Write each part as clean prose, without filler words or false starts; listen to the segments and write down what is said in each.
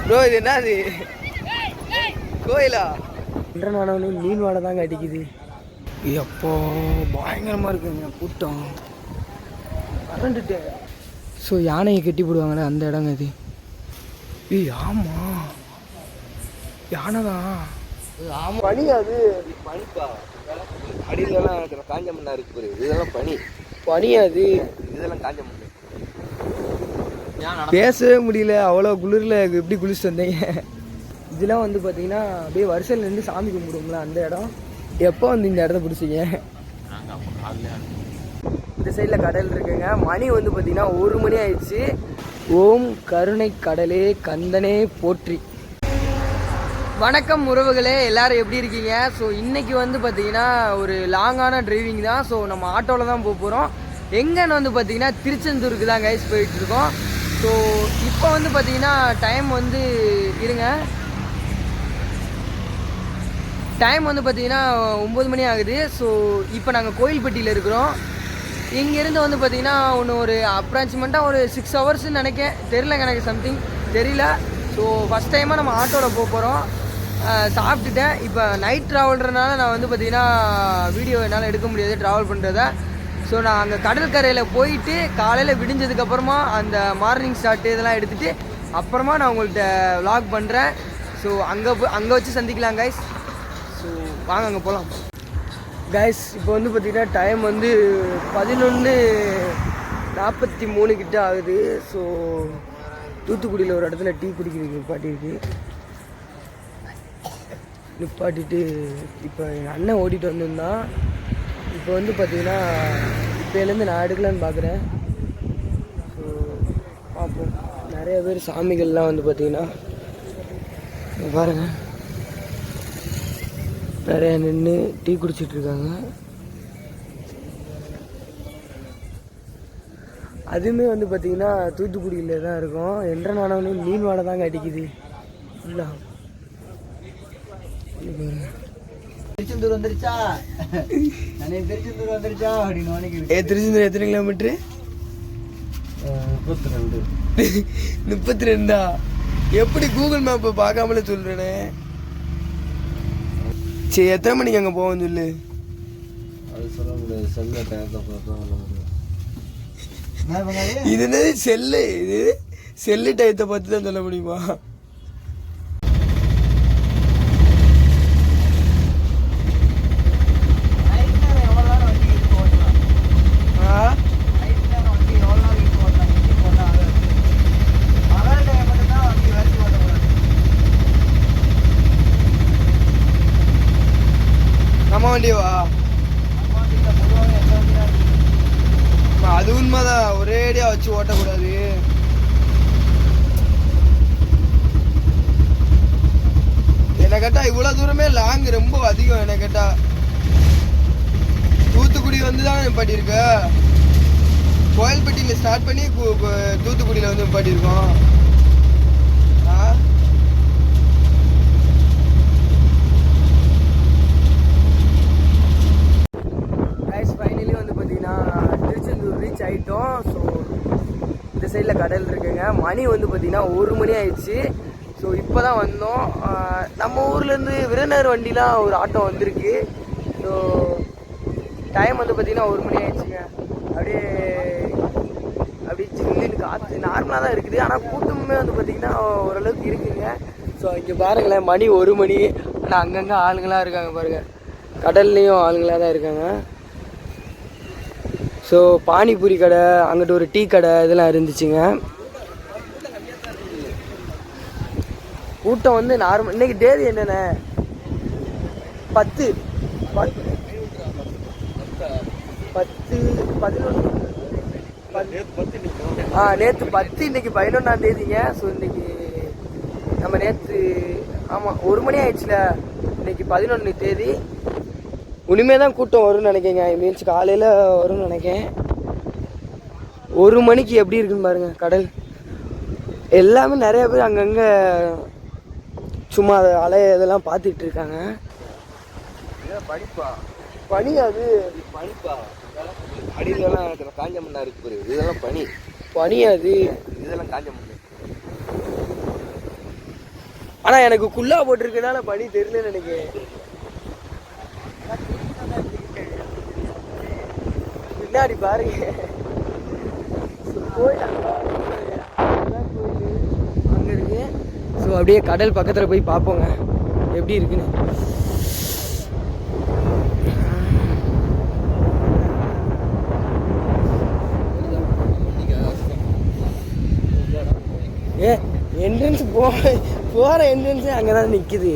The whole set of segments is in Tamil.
ப்ரோ இது என்னது கோயிலா? நானும் மீன் வாடை தாங்க அடிக்குது. எப்போ பயங்கரமாக இருக்குங்க கூட்டம். கரண்டுட்டு ஸோ யானையை கட்டி போடுவாங்களே அந்த இடங்க இது. ஆமாம் யானை தான். ஆமாம் பனி. அது பனிப்பா. அடியிலலாம் காஞ்ச மண்ணா இருக்கு பாரு. இதெல்லாம் பனி. பனி அது. இதெல்லாம் காஞ்ச மண். பேசவே முடியல அவ்வளோ குளிரில். எப்படி குளிச்சுட்டு வந்தீங்க? இதெல்லாம் வந்து பார்த்தீங்கன்னா அப்படியே வருஷத்துல இருந்து சாமி கும்பிடுவோம்ல அந்த இடம். எப்போ வந்து இந்த இடத்த பிடிச்சிங்க? இந்த சைடில் கடல் இருக்குங்க. மணி வந்து பார்த்தீங்கன்னா 1 மணி ஆயிடுச்சு. ஓம் கருணை கடலே கந்தனே போற்றி. வணக்கம் உறவுகளே, எல்லாரும் எப்படி இருக்கீங்க? ஸோ இன்றைக்கி வந்து பார்த்தீங்கன்னா ஒரு லாங்கான டிரைவிங் தான். ஸோ நம்ம ஆட்டோவில் தான் போக போகிறோம். எங்கன்னு வந்து பார்த்தீங்கன்னா திருச்செந்தூருக்கு தான் கைஸ் போயிட்டுருக்கோம். ஸோ இப்போ வந்து பார்த்தீங்கன்னா டைம் வந்து பார்த்தீங்கன்னா 9 மணி ஆகுது. ஸோ இப்போ நாங்கள் கோயில்பட்டியில் இருக்கிறோம். இங்கேருந்து வந்து பார்த்தீங்கன்னா ஒரு அப்ராக்சிமேட்டாக ஒரு 6 ஹவர்ஸ்ன்னு நினைக்கிறேன். தெரியலங்க எனக்கு, சம்திங் தெரியல. ஸோ ஃபஸ்ட் டைமாக நம்ம ஆட்டோவில் போக போகிறோம். சாப்பிட்டுட்டேன். இப்போ நைட் ட்ராவல்றதுனால நான் வந்து பார்த்தீங்கன்னா வீடியோ என்னால் எடுக்க முடியாது ட்ராவல் பண்ணுறத. ஸோ நான் அங்கே கடற்கரையில் போயிட்டு காலையில் விடிஞ்சதுக்கப்புறமா அந்த மார்னிங் ஸ்டார்ட்டு இதெல்லாம் எடுத்துகிட்டு அப்புறமா நான் உங்கள்கிட்ட விலாக் பண்ணுறேன். ஸோ அங்கே வச்சு சந்திக்கலாம் கைஸ். ஸோ வாங்க அங்கே போகலாம் கைஸ். இப்போ வந்து பார்த்திங்கன்னா டைம் வந்து 11:43 கிட்ட ஆகுது. ஸோ தூத்துக்குடியில் ஒரு இடத்துல டீ குடிக்கிறதுக்கு நிப்பாட்டிட்டு இப்போ எங்கள் அண்ணன் ஓடிட்டு வந்திருந்தான். இப்போ வந்து பார்த்திங்கன்னா இப்போலேருந்து நான் எடுக்கலான்னு பார்க்குறேன். ஸோ பார்ப்போம். நிறைய பேர் சாமிகள்லாம் வந்து பார்த்திங்கன்னா பாருங்கள் நிறையா நின்று டீ குடிச்சிட்ருக்காங்க. அதுவுமே வந்து பார்த்திங்கன்னா தூத்துக்குடியில் தான் இருக்கும். என்ற நானும் மீன் வாடை தாங்க அடிக்குது. இல்லை திருச்செந்தூர் வந்துருச்சா அப்படின்னு. திருச்செந்தூர் எத்தனை கிலோமீட்ரு? 32. எப்படி கூகுள் மேப்பை பார்க்காமலே சொல்கிறேனே. சரி எத்தனை மணிக்கு அங்கே போவோம் சொல்லு. அது சொல்ல முடியாது. இது என்னது செல்லு? இது செல்லு டயத்தை பார்த்து தான் சொல்ல முடியுமா? நம்ம வண்டியவா? அது உண்மைதான். ஒரேடியா வச்சு ஓட்டக்கூடாது. என்ன கேட்டா இவ்வளவு தூரமே லாங் ரொம்ப அதிகம். என்ன கேட்டா தூத்துக்குடி வந்து தான் நிப்பாட்டியிருக்க. கோயில்பட்டியில ஸ்டார்ட் பண்ணி தூத்துக்குடியில வந்து நிப்பாட்டியிருக்கோம். ஆகிட்டோம். ஸோ இந்த சைடில் கடல் இருக்குங்க. மணி வந்து பார்த்திங்கன்னா 1 மணி ஆயிடுச்சு. ஸோ இப்போ தான் வந்தோம். நம்ம ஊர்லேருந்து விருதுநகர் வண்டிலாம் ஒரு ஆட்டோ வந்திருக்கு. ஸோ டைம் வந்து பார்த்திங்கன்னா 1 மணி ஆயிடுச்சுங்க. அப்படியே சில்லுன்னு காற்று நார்மலாக தான் இருக்குது. ஆனால் கூட்டமுமே வந்து பார்த்திங்கன்னா ஓரளவுக்கு இருக்குங்க. ஸோ இங்கே பாருங்களேன், மணி 1 மணி. ஆனால் அங்கங்கே ஆளுங்களாக இருக்காங்க பாருங்கள். கடல்லையும் ஆளுங்களாக தான் இருக்காங்க. ஸோ பானிபூரி கடை, அங்கிட்ட ஒரு டீ கடை இதெல்லாம் இருந்துச்சுங்க. கூட்டம் வந்து நார்மல். இன்னைக்கு தேதி என்னென்ன? 10 நேற்று 10 இன்னைக்கு 11ஆம் தேதிங்க. ஸோ இன்னைக்கு நம்ம நேற்று ஆமாம் 1 மணி ஆயிடுச்சுல. இன்னைக்கு 11 தேதி. உனிமே தான் கூட்டம் வரும்னு நினைக்கிறேங்க. மீன்ஸ் காலையில் வரும்னு நினைக்கிறேன். 1 மணிக்கு எப்படி இருக்குன்னு பாருங்கள் கடல். எல்லாமே நிறைய பேர் அங்கங்கே சும்மா அலை இதெல்லாம் பார்த்துட்டு இருக்காங்க. பனி. அது பனிப்பா. அடியிலலாம் காஞ்ச மண்ணா இருக்கு பாரு. இதெல்லாம் பனி. அது இதெல்லாம் காஞ்ச மண். ஆனால் எனக்கு குள்ளா போட்டிருக்கனால பனி தெரியலன்னு நினைக்கிறேன். பின்னாடி பாருங்க கோயில் அங்கே இருக்கு. ஸோ அப்படியே கடல் பக்கத்தில் போய் பார்ப்போங்க எப்படி இருக்குன்னு. ஏ என்ட்ரன்ஸ் போகிற என்ட்ரன்ஸே அங்கே தான் நிற்குது.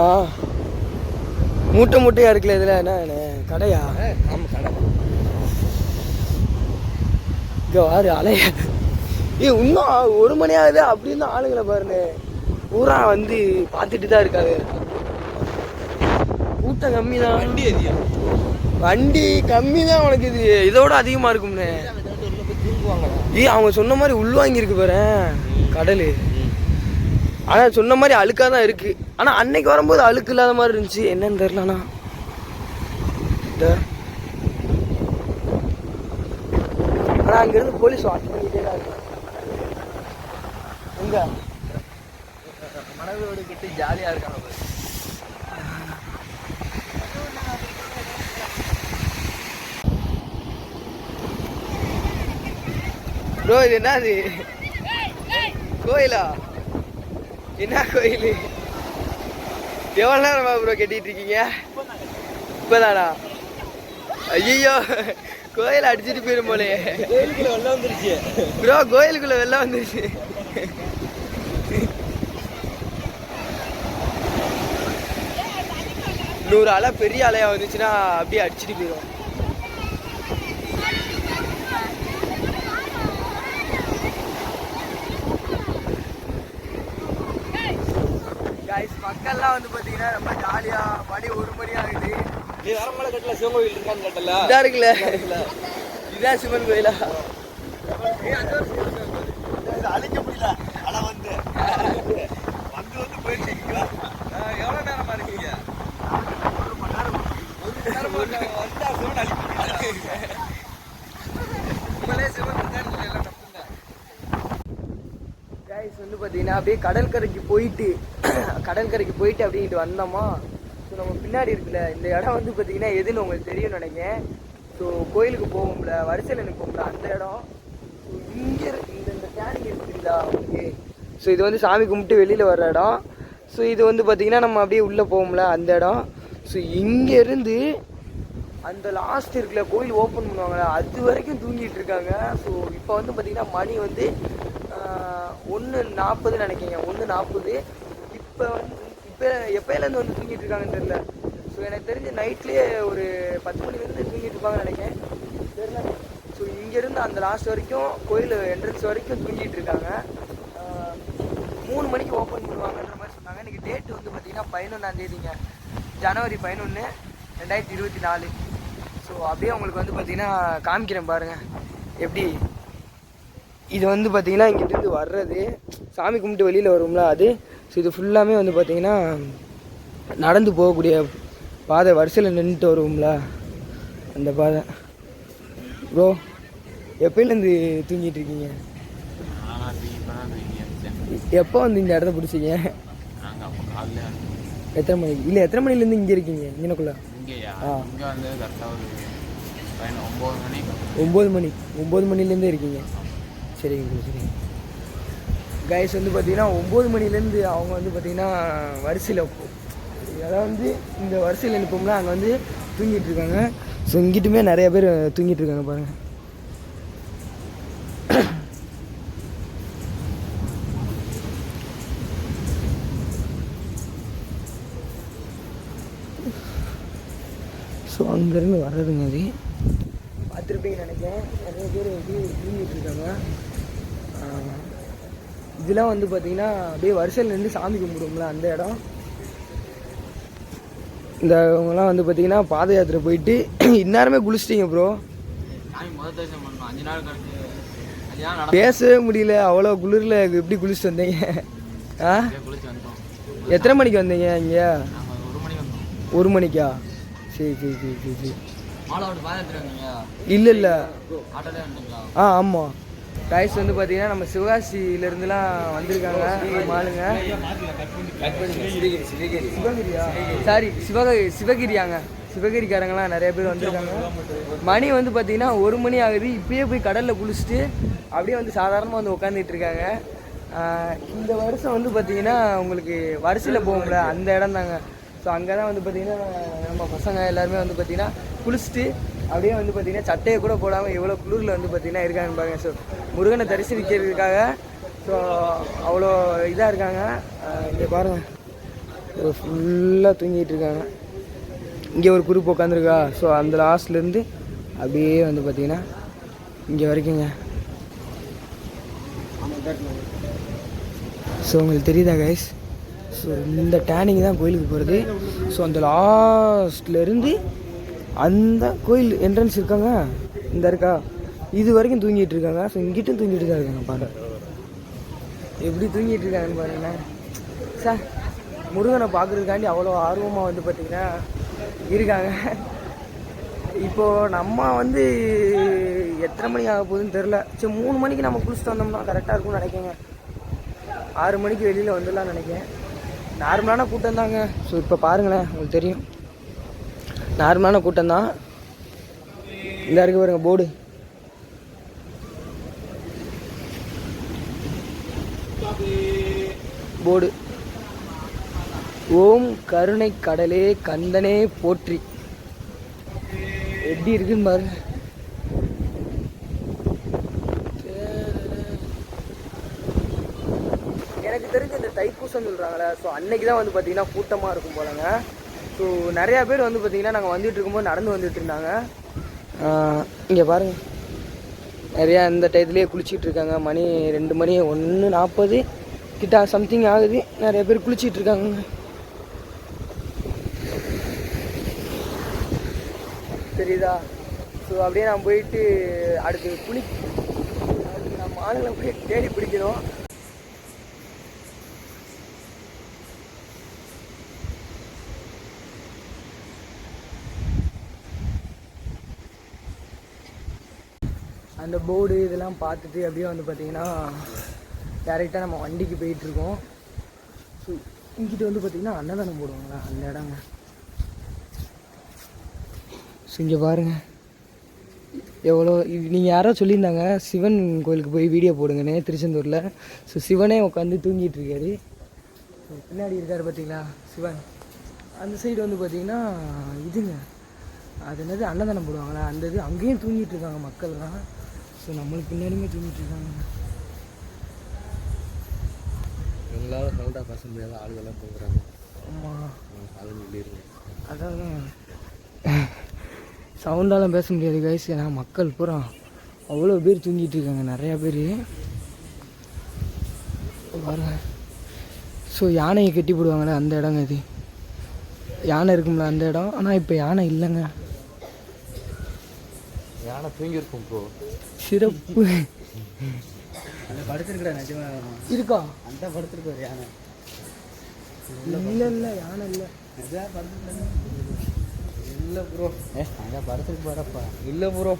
ஆ மூட்டையாக இருக்குல்ல இதில் என்ன கடையா? ஆமாம் கடை. இங்கே வாரு அலைய. இன்னும் 1 மணி ஆகுது அப்படின்னு ஆளுங்களை பாருங்க பூரா வந்து பார்த்துட்டு தான் இருக்காது. கூட்டம் கம்மி தான். வண்டி கம்மி தான். உனக்கு இது இதோட அதிகமாக இருக்கும்னு. அவங்க சொன்ன மாதிரி உள்வாங்கியிருக்கு பாரு கடல். ஆனால் சொன்ன மாதிரி அழுக்காக தான் இருக்குது. ஆனால் அன்னைக்கு வரும்போது அழுக்கு இல்லாத மாதிரி இருந்துச்சு. என்னன்னு தெரிலண்ணா. ஆனால் அங்கேருந்து போலீஸ் வாட்ச் பண்ணிக்கிட்டே தான் இருக்கு. எங்க மனதோடு கிட்ட ஜாலியாக இருக்காங்க. ப்ரோ இது என்னது கோயிலா? என்ன கோயில்? எவ்வளோ நேரமா ப்ரோ கட்டிட்டு இருக்கீங்க? இப்போதானா? ஐயோ கோயில் அடிச்சுட்டு போயிடும் போலே. கோயிலுக்குள்ள வெள்ளம் வந்துருச்சு ப்ரோ. கோயிலுக்குள்ள வெள்ளம் வந்துருச்சு. நூறு அலை பெரிய அலையா வந்துச்சுன்னா அப்படியே அடிச்சுட்டு போயிடும். மக்கள்லாம் வந்து பார்த்தீங்கன்னா ரொம்ப ஜாலியாக மணி 1 மணி ஆகுது. நீ வரமலை கட்டல சிவன் கோயில் இருக்கான்னு கேட்டல? இதாக இருக்குல்ல, இதான் சிவன் கோயிலா? அழிக்க முடியல. ஆனால் வந்து போயிடுச்சு. எவ்வளோ நேரமா இருக்கீங்க? 1 மணி நேரம் வந்தா சிவன் அழிக்க. உங்களே சிவன் எல்லாம் தப்புங்க. கைஸ் வந்து பார்த்தீங்கன்னா அப்படியே கடற்கரைக்கு போயிட்டு அப்படின்ட்டு வந்தோமா. ஸோ நம்ம பின்னாடி இருக்குல்ல இந்த இடம் வந்து பார்த்தீங்கன்னா எதுன்னு உங்களுக்கு தெரியும்னு நினைக்கிறேன். ஸோ கோயிலுக்கு போகும்ல, வரிசையில் நிற்போம்ல அந்த இடம். ஸோ இங்கே இந்த டேனிங் இருக்குங்களா ஓகே. ஸோ இது வந்து சாமி கும்பிட்டு வெளியில் வர்ற இடம். ஸோ இது வந்து பார்த்தீங்கன்னா நம்ம அப்படியே உள்ளே போகும்ல அந்த இடம். ஸோ இங்கேருந்து அந்த லாஸ்ட் இருக்குல்ல கோயில் ஓப்பன் பண்ணுவாங்களே அது வரைக்கும் தூங்கிட்டு இருக்காங்க. ஸோ இப்போ வந்து பார்த்தீங்கன்னா மணி வந்து 1:40 நினைக்கிங்க. 1:40. இப்போ வந்து எப்போலேருந்து வந்து தூங்கிட்டு இருக்காங்கன்னு தெரியல. ஸோ எனக்கு தெரிஞ்ச நைட்லேயே ஒரு 10 மணிலேருந்து தூங்கிட்டு இருப்பாங்கன்னு நினைக்கிறேன், தெரியல. ஸோ இங்கேருந்து அந்த லாஸ்ட் வரைக்கும் கோயில் என்ட்ரன்ஸ் வரைக்கும் தூங்கிட்டு இருக்காங்க. 3 மணிக்கு ஓப்பன் பண்ணுவாங்கன்ற மாதிரி சொன்னாங்க. இன்றைக்கி டேட்டு வந்து பார்த்திங்கன்னா 11ஆம் தேதிங்க, ஜனவரி 11, 2024. ஸோ அப்படியே உங்களுக்கு வந்து பார்த்திங்கன்னா காமிக்கிறேன் பாருங்கள் எப்படி. இது வந்து பார்த்திங்கன்னா இங்கிட்டேருந்து வர்றது சாமி கும்பிட்டு வெளியில் வரும்ல அது. ஸோ இது ஃபுல்லாமே வந்து பார்த்திங்கன்னா நடந்து போகக்கூடிய பாதை, வரிசையில் நின்றுட்டு வருவோம்ல அந்த பாதை. ப்ரோ எப்போலேருந்து தூங்கிட்டு இருக்கீங்க? எப்போ வந்து இந்த இடத்த பிடிச்சிங்க? எத்தனை மணிக்கு? இல்லை எத்தனை மணிலேருந்து இங்கே இருக்கீங்க இங்கனக்குள்ள? ஆ 9 மணிலேருந்தே இருக்கீங்க. சரிங்க சரிங்க. கைஸ் வந்து பார்த்தீங்கன்னா 9 மணிலேருந்து அவங்க வந்து பார்த்திங்கன்னா வரிசையில் அதாவது வந்து இந்த வரிசையில் நிற்போம்னா அங்கே வந்து தூங்கிட்டு இருக்காங்க. ஸோ இங்கிட்டுமே நிறைய பேர் தூங்கிட்டு இருக்காங்க பாருங்கள். ஸோ அங்கேருந்து வர்றதுங்க அது பார்த்துருப்பீங்கன்னு நினைக்கிறேன். நிறைய பேர் வந்து தூங்கிட்டு இருக்காங்க. இதெல்லாம் வந்து பார்த்தீங்கன்னா அப்படியே வரிசையில் நின்று சாமி கும்பிடுவோம்ல அந்த இடம். இந்த இவங்கெல்லாம் வந்து பார்த்தீங்கன்னா பாத யாத்திரை போயிட்டு இந்நேரமே குளிச்சிட்டிங்க ப்ரோ. பேசவே முடியல அவ்வளோ குளிரில் எப்படி குளிச்சுட்டு வந்தீங்க? ஆ எத்தனை மணிக்கு வந்தீங்க இங்கே? 1 மணிக்கா? சரி சரி சரி சரி சரி. இல்லை இல்லை. ஆ ஆமாம் கைஸ் வந்து பார்த்தீங்கன்னா நம்ம சிவகாசியிலேருந்துலாம் வந்திருக்காங்க ஆளுங்க. சிவகிரியா? சாரி, சிவகிரியாங்க. சிவகிரிக்காரங்களாம் நிறைய பேர் வந்திருக்காங்க. மணி வந்து பார்த்தீங்கன்னா 1 மணி ஆகுது. இப்பயே போய் கடலில் குளிச்சுட்டு அப்படியே வந்து சாதாரணமாக வந்து உட்காந்துட்டு இருக்காங்க. இந்த வருஷம் வந்து பார்த்தீங்கன்னா உங்களுக்கு வரிசையில் போகும்ல அந்த இடம் தாங்க. ஸோ அங்கே தான் வந்து பார்த்திங்கன்னா நம்ம பசங்க எல்லாருமே வந்து பார்த்திங்கன்னா குளிச்சுட்டு அப்படியே வந்து பார்த்திங்கன்னா சட்டையை கூட போடாமல் எவ்வளோ குளிரில் வந்து பார்த்திங்கன்னா இருக்காங்கன்னு பாருங்கள். ஸோ முருகனை தரிசனிக்கிறதுக்காக ஸோ அவ்வளோ இதாக இருக்காங்க. இங்கே பாருங்கள், ஃபுல்லாக தூங்கிட்டு இருக்காங்க. இங்கே ஒரு குரூப் உட்காந்துருக்கா. ஸோ அந்த லாஸ்ட்லேருந்து அப்படியே வந்து பார்த்திங்கன்னா இங்கே வரைக்குங்க. ஸோ உங்களுக்கு தெரியுதா கைஸ்? ஸோ இந்த டேனிங் தான் கோயிலுக்கு போகிறது. ஸோ அந்த லாஸ்ட்லேருந்து அந்த கோயில் என்ட்ரன்ஸ் இருக்காங்க, இந்த இருக்கா, இது வரைக்கும் தூங்கிட்டு இருக்காங்க. ஸோ இங்கிட்டும் தூங்கிட்டு தான் இருக்காங்க. பாருங்கள் எப்படி தூங்கிட்டு இருக்காங்கன்னு பாருங்களேன். சார் முருகனை பார்க்குறதுக்காண்டி அவ்வளோ ஆர்வமாக வந்து பார்த்திங்கன்னா இருக்காங்க. இப்போது நம்ம வந்து எத்தனை மணி ஆக போகுதுன்னு தெரில. சரி 3 மணிக்கு நம்ம குளிச்சுட்டு வந்தோம்னா கரெக்டாக இருக்கும்னு நினைக்கேங்க. 6 மணிக்கு வெளியில் வந்துடலாம்னு நினைக்கிறேன். நார்மலான கூட்டம் தாங்க. ஸோ இப்போ பாருங்களேன், உங்களுக்கு தெரியும் நார்மலான கூட்டம் தான். இந்த இருக்கு பாருங்க போர்டு. ஓம் கருணை கடலே கந்தனே போற்றி. எப்படி இருக்குன்னு பாருங்க. எனக்கு தெரிஞ்ச இந்த தைப்பூசம் சொல்கிறாங்களே, ஸோ அன்னைக்கு தான் வந்து பார்த்திங்கன்னா கூட்டமாக இருக்கும் போலங்க. ஸோ நிறையா பேர் வந்து பார்த்திங்கன்னா நாங்கள் வந்துட்டு இருக்கும்போது நடந்து வந்துட்டு இருந்தாங்க. இங்கே பாருங்கள், நிறையா இந்த டயத்துலேயே குளிச்சிட்டு இருக்காங்க. மணி 2 மணி 1:40 கிட்ட சம்திங் ஆகுது. நிறைய பேர் குளிச்சிட்டு இருக்காங்க. தெரியுதா? ஸோ அப்படியே நான் போயிட்டு அடுத்து நம்ம ஆளுங்களை போய் தேடி பிடிக்கணும். அந்த போர்டு இதெல்லாம் பார்த்துட்டு அப்படியே வந்து பார்த்திங்கன்னா டேரெக்டாக நம்ம வண்டிக்கு போயிட்டுருக்கோம். ஸோ இங்கிட்ட வந்து பார்த்திங்கன்னா அன்னதானம் போடுவாங்களா அந்த இடங்க. ஸோ இங்கே பாருங்கள் எவ்வளோ. நீங்கள் யாரோ சொல்லியிருந்தாங்க சிவன் கோயிலுக்கு போய் வீடியோ போடுங்கன்னு திருச்செந்தூரில். ஸோ சிவனே உட்காந்து தூங்கிட்டு இருக்காரு. ஸோ பின்னாடி இருக்கார் பார்த்தீங்களா சிவன். அந்த சைடு வந்து பார்த்திங்கன்னா இதுங்க, அது என்னது அன்னதானம் போடுவாங்களா அந்த இது. அங்கேயும் தூங்கிட்டு இருக்காங்க மக்கள்லாம். ஸோ நம்மளுக்கு பின்னாடியுமே தூங்கிட்டு இருக்காங்க. எங்களால் சவுண்டாக பேச முடியாத ஆளுகள்லாம் தூங்குறாங்க. ஆமாம், ஆளுங்க அதாவது சவுண்டாலாம் பேச முடியாது கைஸ். ஏன்னா மக்கள் பூரா அவ்வளோ பேர் தூங்கிட்டு இருக்காங்க, நிறையா பேர் பாருங்க. ஸோ யானையை கட்டி போடுவாங்களே அந்த இடங்க இது. யானை இருக்கும்ல அந்த இடம். ஆனால் இப்போ யானை இல்லைங்க. யானை தூங்கியிருக்கும் ப்ரோ. சிறப்பு அந்த படுத்துருக்கா நிஜமா இருக்கா? அந்த படுத்துருக்கு ஒரு யானை. இல்லை யானை இல்லை. இல்லை ப்ரோ, அங்கே படுத்துருக்கு பாடப்பா. இல்லை ப்ரோ,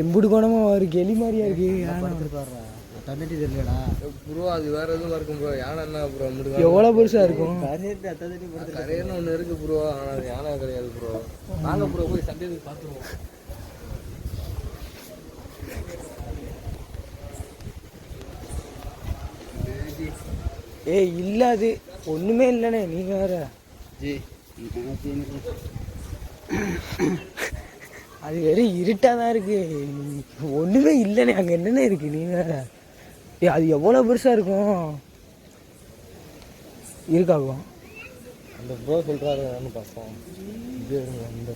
இம்புடு கோணமாக இருக்கு, எலி மாதிரியா இருக்கு. படுத்துருப்பாடுறா தண்ணிட்டு தெரியலடா ப்ரோ. அது வேற எதுவும் இருக்கும் ப்ரோ. யானை என்ன ப்ரோ எவ்வளோ பெருசாக இருக்கும். கரையன்னு ஒன்று இருக்கு ப்ரோ. ஆனால் அது யானை கிடையாது ப்ரோ. வாங்க ப்ரோ போய் சண்டே பார்த்துருவோம். இல்லை அது ஒன்றுமே இல்லைண்ணே, நீங்கள் வேற. அது வெறும் இருட்டாக தான் இருக்கு, ஒன்றுமே இல்லைண்ணே. அங்கே என்னென்ன இருக்கு நீங்கள் வேற. அது எவ்வளோ பெருசாக இருக்கும் இருக்காகும். அந்த ப்ரோ சொல்கிறாரு பார்ப்போம். இது இந்த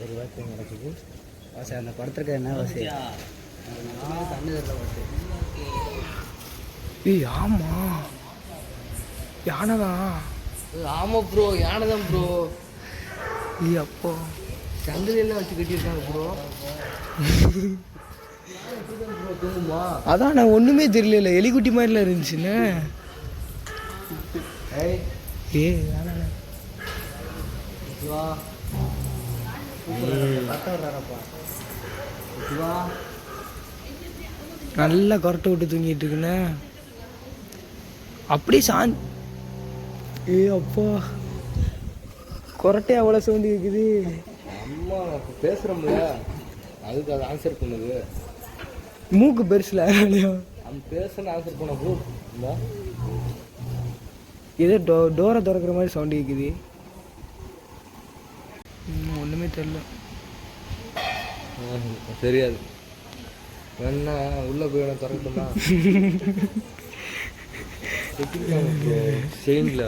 ஒரு வேக்கம் நடக்குது. வாசி அந்த படத்துக்கு என்ன வாசி தண்ணி தெரியல வாசி. ஆமாம் யானை தான். ஆமாம் ப்ரோ, யானை தான் ப்ரோ. அப்போ சந்திரெல்லாம் வச்சு கட்டியிருக்காங்க ப்ரோ. தூங்குமா? அதான் நான் ஒன்றுமே தெரியல, எலிக்குட்டி மாதிரிலாம் இருந்துச்சுன்னு. நல்லா கொரட்டை விட்டு தூங்கிட்டு இருக்குண்ணே. அப்படியே ஏ அப்பா, கொரட்டை அவ்வளோ சவுண்டு கேட்குது. அம்மா பேசுகிறோம்ல, அதுக்கு அது ஆன்சர் பண்ணுது. மூக்கு பெருசுல அந்த பேசுன்னு ஆன்சர் பண்ண ப்ரூஃப் இல்லை. ஏதோ டோரை திறக்கிற மாதிரி சவுண்டு கேட்குது. ஒன்றுமே தெரியல. தெரியாது. வேணா உள்ளே போய் வேணா திறக்கட்டுமா? செயின்ல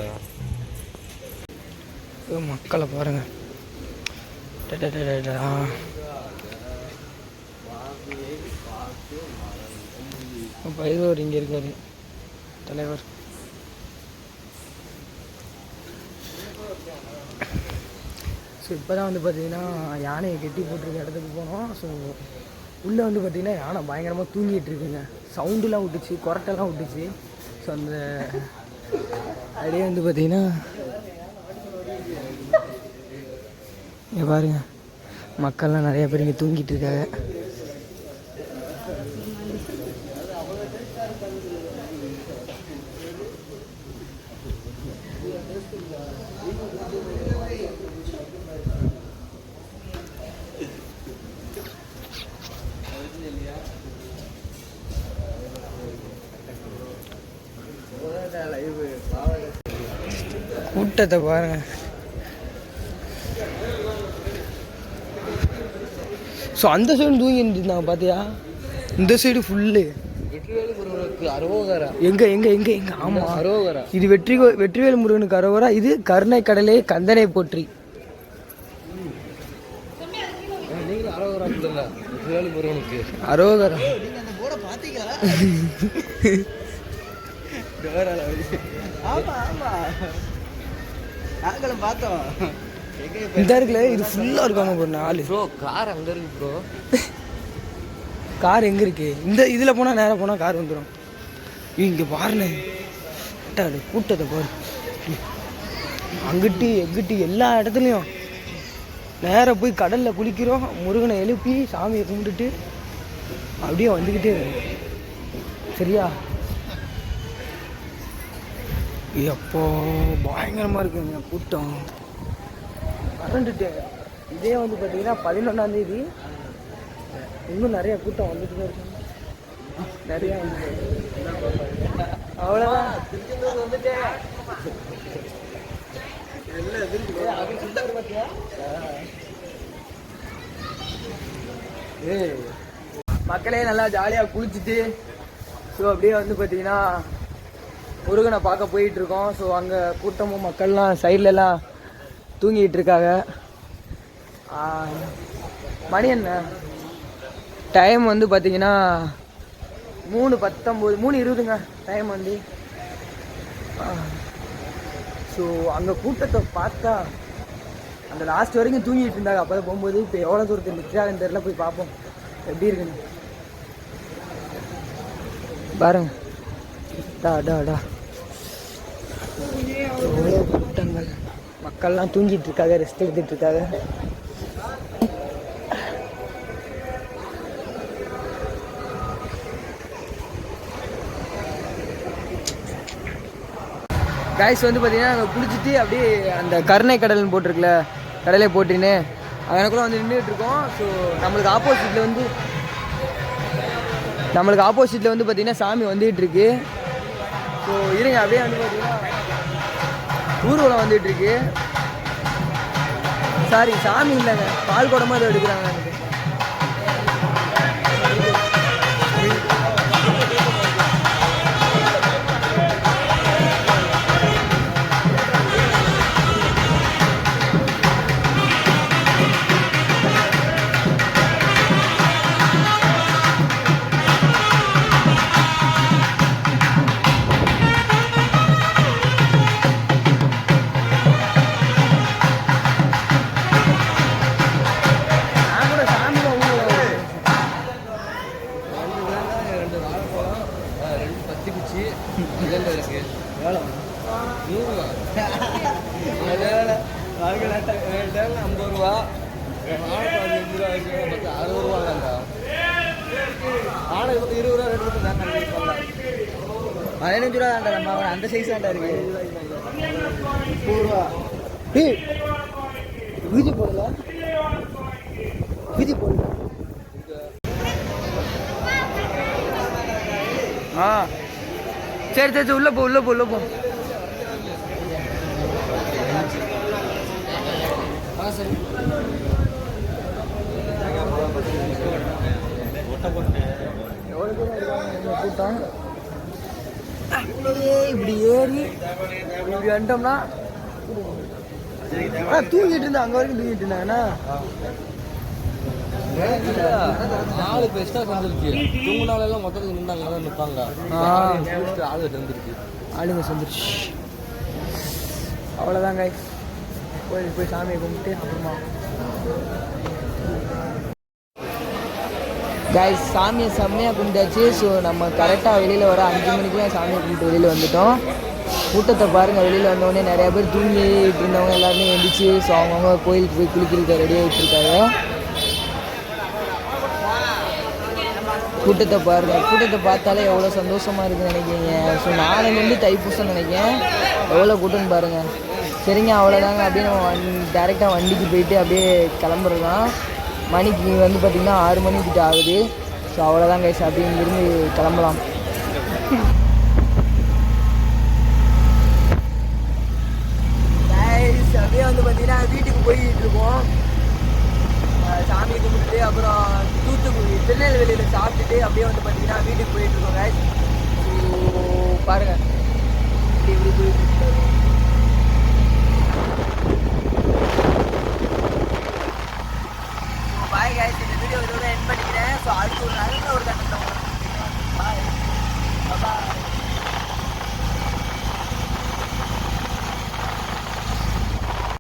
மக்களை பாருங்க. பைதவர் இங்கே இருக்காரு, தலைவர். ஸோ இப்போ தான் வந்து பார்த்திங்கன்னா யானையை கட்டி போட்டிருக்க இடத்துக்கு போனோம். ஸோ உள்ளே வந்து பார்த்திங்கன்னா யானை பயங்கரமாக தூங்கிட்டு இருக்குங்க. சவுண்டுலாம் விட்டுச்சு, கொரட்டெல்லாம் விட்டுச்சு. ஸோ அந்த அப்படியே வந்து பார்த்திங்கன்னா இங்கே பாருங்க, மக்கள்லாம் நிறைய பேர் இங்கே தூங்கிட்டு இருக்காங்க. கூட்டத்தை பாருங்க. ஸோ அந்த சைடு தூங்கிட்டு இருந்தாங்க பார்த்தியா? இந்த சைடு ஃபுல்லு அரோகரா. எங்க எங்க எங்க எங்க ஆமாம், அரோகரா. இது வெற்றிவேல் முருகனுக்கு அரோகரா. இது கருணை கடலே கந்தனை போற்றி. நீங்களும் அரோகரா சொல்லுங்க. வெற்றிவேல் முருகனுக்கு அரோகரா. பார்த்தோம். இந்த இருக்குல்ல, இது ஃபுல்லாக இருக்காங்க ப்ரோ. 4 ப்ரோ கார் அங்கே இருக்கு ப்ரோ. கார் எங்கே இருக்கு? இந்த இதில் போனால் நேராக போனால் கார் வந்துடும். இங்கே பாருண்ணே, கூட்டத்தை பாரு. அங்கிட்டு எங்கிட்டு எல்லா இடத்துலையும் நேராக போய் கடலில் குளிக்கிறோம். முருகனை எழுப்பி சாமியை கும்பிட்டுட்டு அப்படியே வந்துக்கிட்டே இருக்கு. சரியா? எப்போ பயங்கரமாக இருக்குங்க கூட்டம். கரண்ட்டு இதே வந்து பார்த்தீங்கன்னா 11ஆம் தேதி இன்னும் நிறைய கூட்டம் வந்துட்டு தான் இருக்கு. நிறையா வந்து அவ்வளோதான். மக்களே நல்லா ஜாலியாக குளிச்சுட்டு ஸோ அப்படியே வந்து பார்த்தீங்கன்னா முருகனை பார்க்க போயிட்டு இருக்கோம். ஸோ அங்கே கூட்டமும் மக்கள்லாம் சைட்லலாம் தூங்கிட்டு இருக்காங்க. மணி என்ன டைம் வந்து பார்த்தீங்கன்னா 3:19 3:20ங்க டைம் வந்து. ஸோ அங்கே கூட்டத்தை பார்த்தா அந்த லாஸ்ட் வரைக்கும் தூங்கிட்டு இருந்தாங்க. அப்போ தான் போகும்போது இப்போ எவ்வளோ தூரத்தில் நிற்கிறாங்கன்னு தெரியல. போய் பார்ப்போம் எப்படி இருக்குன்னு பாருங்க. எவ்வளோ கூட்டங்கள், மக்கள்லாம் தூங்கிட்டு இருக்காங்க, ரெஸ்ட் எடுத்துட்டு இருக்காங்க. கைஸ் வந்து பார்த்தீங்கன்னா நாங்கள் குளிச்சுட்டு அப்படியே அந்த கருணை கடல்னு போட்டிருக்குல, கடலே போட்டின்னு அதனக்குள்ள வந்து நின்றுட்டு இருக்கோம். ஸோ நம்மளுக்கு ஆப்போசிட்டில் வந்து பார்த்தீங்கன்னா சாமி வந்துகிட்டு இருக்கு. ஸோ இருங்க அப்படியே வந்து பார்த்தீங்கன்னா ஊர்வலம் வந்துட்டு இருக்கு. சாரி, சாமி இல்லைங்க, பால் குடமாக இதை எடுக்கிறாங்க. வாழைப்பழம் 5 ரூபா இருக்கு, மொத்தம் 60 ரூபா தான்டா. ஆனை இப்போ 20 ரூபா ரேட் கொடுத்து தாங்க 15 ரூபா தான்டா நம்ம அந்த சைஸ் தான்டா இருக்கு. 30 ரூபா. டேய் வீதி போடல, வீதி போடல. ஆ சரி சரி உள்ள போ உள்ள போ உள்ள போ. சரி கூட்டம் இப்படி ஏறி இப்படி வந்துட்டோம்னா தூங்கிட்டு இருந்தா அங்க வரைக்கும் தூங்கிட்டு இருந்தாங்கண்ணா. ஆளு பெஸ்டா வந்துருச்சு. தூங்குனால எல்லாம் மொத்தத்துக்கு நின்றாங்க தான் நிற்பாங்க. ஆளு வந்துருச்சு, ஆளுங்க வந்துருச்சு. அவ்வளோதாங்க, கோயிலுக்கு போய் சாமியை கும்பிட்டு அப்புறமா கைஸ் சாமியை செம்மையாக கும்பிட்டாச்சு. ஸோ நம்ம கரெக்டாக வெளியில் வர 5 மணிக்கெலாம் சாமியை கும்பிட்டு வெளியில் வந்துட்டோம். கூட்டத்தை பாருங்கள், வெளியில் வந்தோடனே நிறையா பேர் தூங்கிட்டு இருந்தவங்க எல்லாருமே எழுந்திரிச்சு ஸோ அவங்கவுங்க கோயிலுக்கு போய் குளிக்கிறதுக்கு ரெடி ஆகிட்டு இருக்காங்க. கூட்டத்தை பாருங்கள், கூட்டத்தை பார்த்தாலே எவ்வளோ சந்தோஷமாக இருக்குதுன்னு நினைக்கிறீங்க. ஸோ நாளையிலேருந்து தைப்பூசம் நினைக்கிறேன், எவ்வளோ கூட்டம்னு பாருங்கள். சரிங்க, அவ்வளோதாங்க. அப்படியே நம்ம டேரெக்டாக வண்டிக்கு போயிட்டு அப்படியே கிளம்புறது தான். மணிக்கு வந்து பார்த்திங்கன்னா 6 மணிக்கிட்ட ஆகுது. ஸோ அவ்வளோதான் கைஸ், அப்படியே இங்கேருந்து கிளம்பலாம். கைஸ் அப்படியே வந்து பார்த்திங்கன்னா வீட்டுக்கு போய்கிட்டு இருக்கோம். சாமி கும்பிட்டுட்டு அப்புறம் தூத்துக்குடி திருநெல்வேலியில் சாப்பிட்டுட்டு அப்படியே வந்து பார்த்திங்கன்னா வீட்டுக்கு போயிட்டுருக்கோம் கைஸ். ஸோ பாருங்கள் இப்படி போயிட்டு பாய் கைஸ். இந்த வீடியோ இதோட எண்ட் பண்ணிக்கிறேன். ஸோ அடுத்து ஒரு நல்ல ஒரு